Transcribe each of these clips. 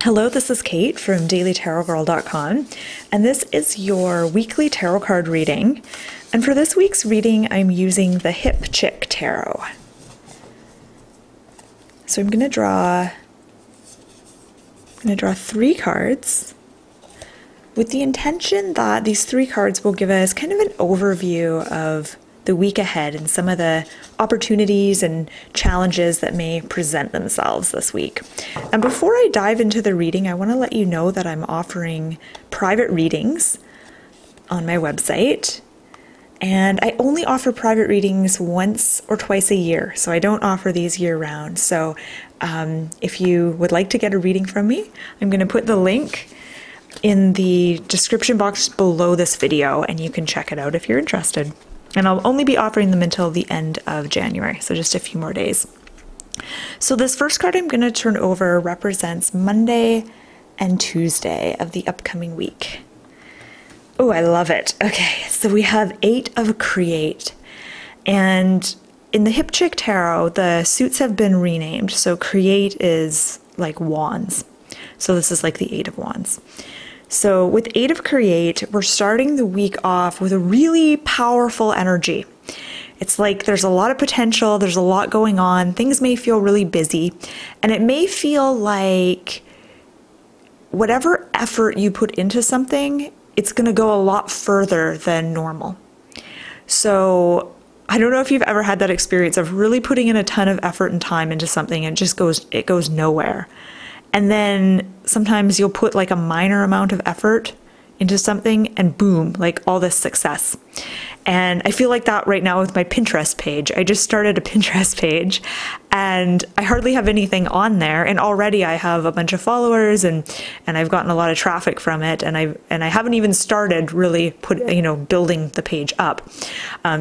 Hello, this is Kate from dailytarotgirl.com, and this is your weekly tarot card reading. And for this week's reading, I'm using the Hip Chick Tarot. So I'm going to draw 3 cards with the intention that these 3 cards will give us kind of an overview of the week ahead and some of the opportunities and challenges that may present themselves this week. And before I dive into the reading, I want to let you know that I'm offering private readings on my website. And I only offer private readings once or twice a year, so I don't offer these year round. So if you would like to get a reading from me, I'm going to put the link in the description box below this video, and you can check it out if you're interested. And I'll only be offering them until the end of January, so just a few more days. So this first card I'm going to turn over represents Monday and Tuesday of the upcoming week. Oh, I love it. Okay, so we have 8 of Create. And in the Hip Chick Tarot, the suits have been renamed. So Create is like wands. So this is like the 8 of Wands. So with 8 of Create, we're starting the week off with a really powerful energy. It's like there's a lot of potential, there's a lot going on, things may feel really busy, and it may feel like whatever effort you put into something, it's going to go a lot further than normal. So I don't know if you've ever had that experience of really putting in a ton of effort and time into something and it goes nowhere. And then sometimes you'll put like a minor amount of effort into something and boom, like all this success. And I feel like that right now with my Pinterest page. I just started a Pinterest page and I hardly have anything on there, and already I have a bunch of followers and I've gotten a lot of traffic from it, and I haven't even started really building the page up.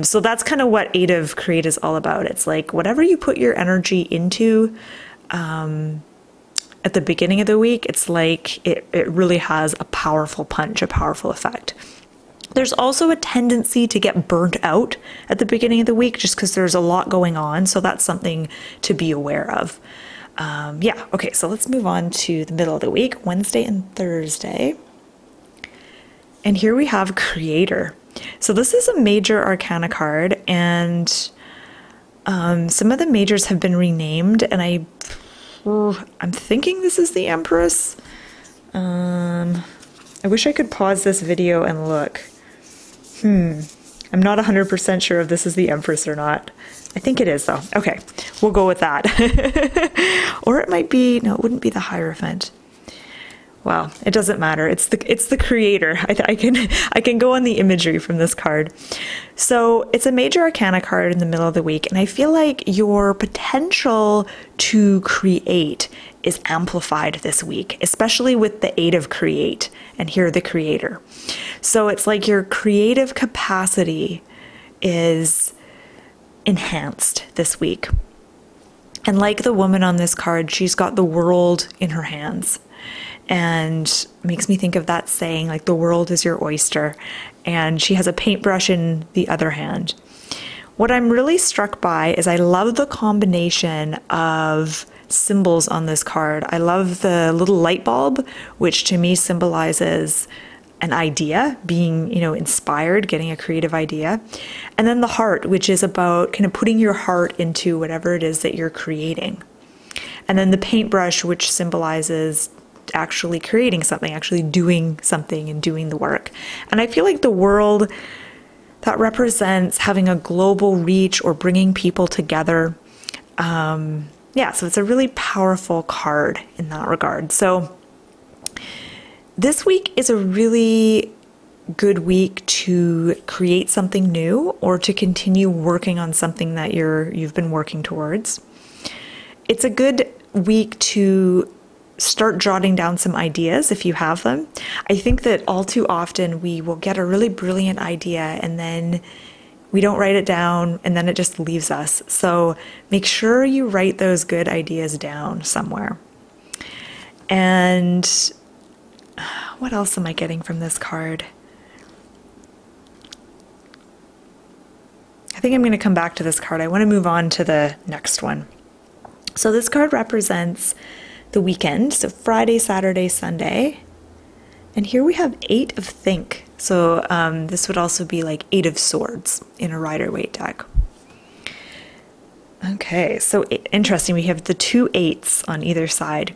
So that's kind of what 8 of Create is all about. It's like whatever you put your energy into at the beginning of the week, it's like it really has a powerful punch, a powerful effect. There's also a tendency to get burnt out at the beginning of the week just because there's a lot going on. So that's something to be aware of. Yeah, okay, so let's move on to the middle of the week, Wednesday and Thursday. And here we have Creator. So this is a major arcana card, and some of the majors have been renamed, and I'm thinking this is the Empress. I wish I could pause this video and look. I'm not 100% sure if this is the Empress or not. I think it is though. Okay, we'll go with that. Or it might be, no, it wouldn't be the Hierophant. Well, it doesn't matter. It's the Creator. I can go on the imagery from this card. So it's a major arcana card in the middle of the week, and I feel like your potential to create is amplified this week, especially with the 8 of Create, and here the Creator. So it's like your creative capacity is enhanced this week. And like the woman on this card, she's got the world in her hands. And makes me think of that saying, like, the world is your oyster, and she has a paintbrush in the other hand. What I'm really struck by is I love the combination of symbols on this card. I love the little light bulb, which to me symbolizes an idea, being, inspired, getting a creative idea. And then the heart, which is about kind of putting your heart into whatever it is that you're creating. And then the paintbrush, which symbolizes actually creating something, actually doing something and doing the work. And I feel like the world, that represents having a global reach or bringing people together. Yeah, so it's a really powerful card in that regard. So this week is a really good week to create something new or to continue working on something that you've been working towards. It's a good week to start jotting down some ideas if you have them. I think that all too often we will get a really brilliant idea and then we don't write it down and then it just leaves us. So make sure you write those good ideas down somewhere. And what else am I getting from this card? I think I'm going to come back to this card. I want to move on to the next one. So this card represents the weekend. So Friday, Saturday, Sunday. And here we have 8 of Think. So this would also be like 8 of Swords in a Rider-Waite deck. Okay, so interesting. We have the 2 8s on either side.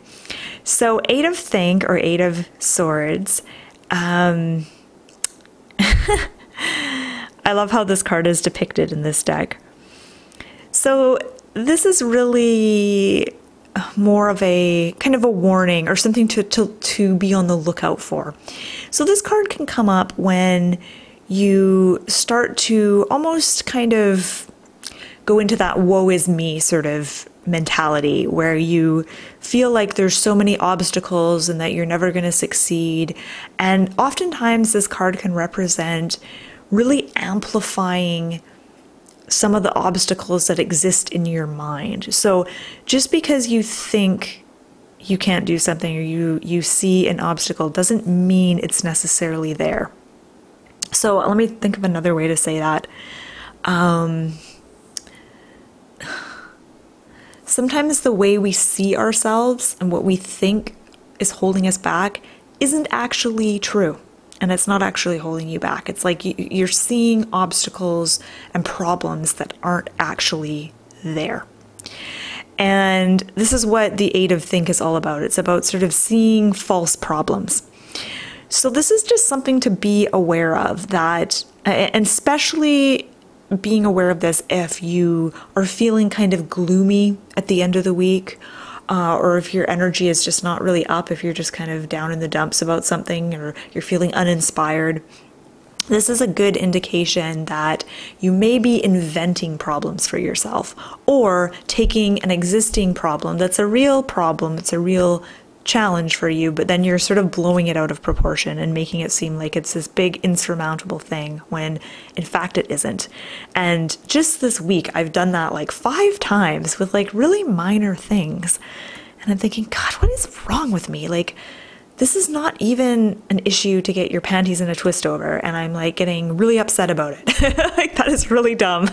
So 8 of Think or 8 of Swords. I love how this card is depicted in this deck. So this is really more of a kind of a warning or something to be on the lookout for. So this card can come up when you start to almost kind of go into that woe is me sort of mentality where you feel like there's so many obstacles and that you're never going to succeed. And oftentimes this card can represent really amplifying some of the obstacles that exist in your mind. So just because you think you can't do something or you see an obstacle doesn't mean it's necessarily there. So let me think of another way to say that. Sometimes the way we see ourselves and what we think is holding us back isn't actually true. And it's not actually holding you back. It's like you're seeing obstacles and problems that aren't actually there. And this is what the 8 of Think is all about. It's about sort of seeing false problems. So this is just something to be aware of, that, and especially being aware of this if you are feeling kind of gloomy at the end of the week, or if your energy is just not really up, if you're just kind of down in the dumps about something, or you're feeling uninspired. This is a good indication that you may be inventing problems for yourself, or taking an existing problem that's a real problem, it's a real challenge for you, but then you're sort of blowing it out of proportion and making it seem like it's this big insurmountable thing when in fact it isn't. And just this week I've done that like 5 times with like really minor things, and I'm thinking, God, what is wrong with me? Like, this is not even an issue to get your panties in a twist over, and I'm like getting really upset about it. Like, that is really dumb.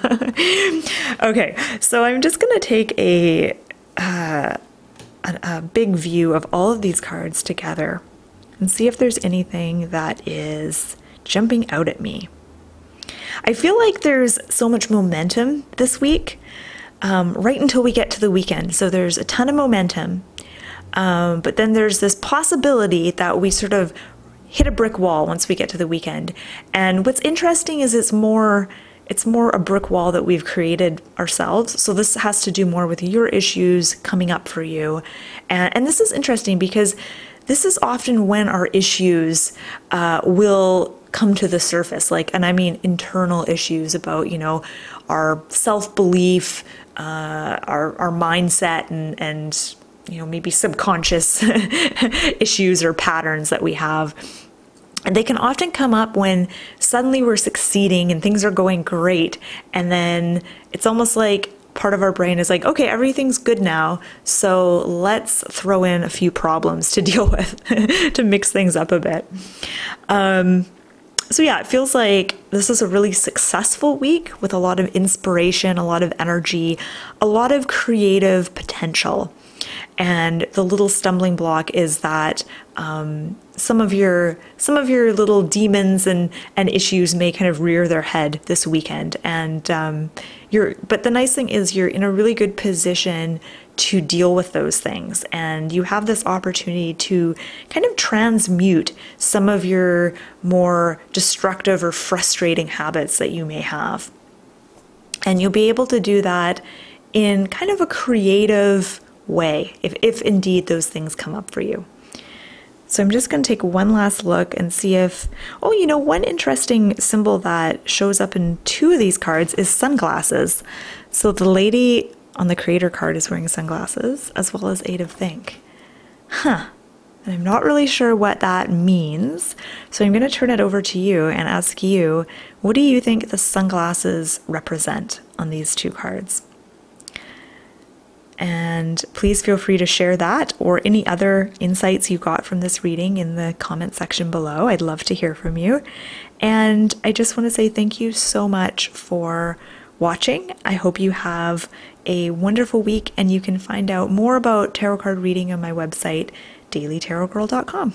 Okay, so I'm just gonna take a big view of all of these cards together and see if there's anything that is jumping out at me. I feel like there's so much momentum this week, right until we get to the weekend. So there's a ton of momentum, but then there's this possibility that we sort of hit a brick wall once we get to the weekend. And what's interesting is it's more a brick wall that we've created ourselves. So this has to do more with your issues coming up for you. And this is interesting because this is often when our issues will come to the surface. Like, and I mean internal issues about, you know, our self-belief, our mindset, and you know, maybe subconscious issues or patterns that we have. And they can often come up when suddenly we're succeeding and things are going great. And then it's almost like part of our brain is like, okay, everything's good now, so let's throw in a few problems to deal with to mix things up a bit. So yeah, it feels like this is a really successful week with a lot of inspiration, a lot of energy, a lot of creative potential. And the little stumbling block is that some of your little demons and issues may kind of rear their head this weekend. And but the nice thing is you're in a really good position to deal with those things, and you have this opportunity to kind of transmute some of your more destructive or frustrating habits that you may have. And you'll be able to do that in kind of a creative way, if indeed those things come up for you. So I'm just going to take one last look and see if, oh, you know, one interesting symbol that shows up in 2 of these cards is sunglasses. So the lady on the creator card is wearing sunglasses, as well as 8 of Think. And I'm not really sure what that means. So I'm going to turn it over to you and ask you, what do you think the sunglasses represent on these 2 cards? And please feel free to share that or any other insights you got from this reading in the comment section below. I'd love to hear from you. And I just want to say thank you so much for watching. I hope you have a wonderful week, and you can find out more about tarot card reading on my website, dailytarotgirl.com.